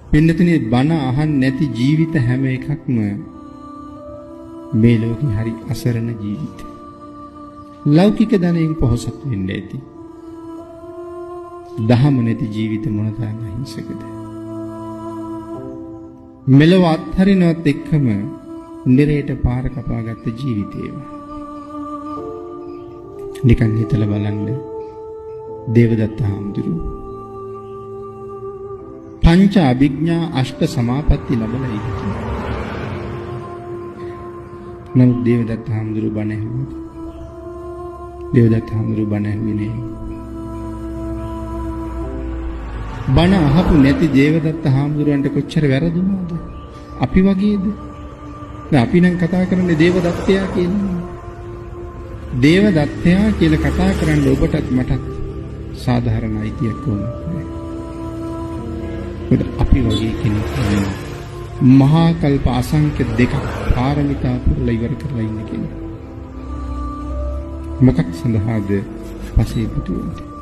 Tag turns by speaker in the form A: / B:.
A: පින්නතුනේ බණ අහන්න නැති ජීවිත හැම එකක්ම මේ ලෝකේ හරි අසරණ ජීවිත. ලෞකික ධනයෙන් පොහොසත් වෙන්න ඇති. දහම නැති ජීවිත මොනතරම් අහිංසකද? මෙලොව අත්හරිනවත් එක්කම නිරේට පාර කපාගත්ත ජීවිතේම. නිකන් හිතලා බලන්න දේවදත්ත හාමුදුරුවෝ පංච අභිඥා අෂ්ට සමාපatti ලැබලා ඉන්නේ. නමුත් දේවදත්ත හාමුදුරුවෝ බණ ඇහුවා. දේවදත්ත හාමුදුරුවෝ බණ ඇහුවේ නෑ. බණ අහපු නැති දේවදත්ත හාමුදුරුවන්ට කොච්චර වැරදුනවද? අපි වගේද? දැන් අපි නම් කතා කරන්නේ දේවදත්තයා කියලා. දේවදත්තයා කියලා කතා කරන්න ඔබටත් මටත් සාධාරණ අයිතියක් ඕනේ. අපි වගේ කෙනෙක් මහා කල්ප අසංඛ්‍ය දෙකක් පාරමිතා පුරලා ඉවර කරලා ඉන්න කෙනෙක්. මොකක් සඳහාද පසේ පුතුන්ට?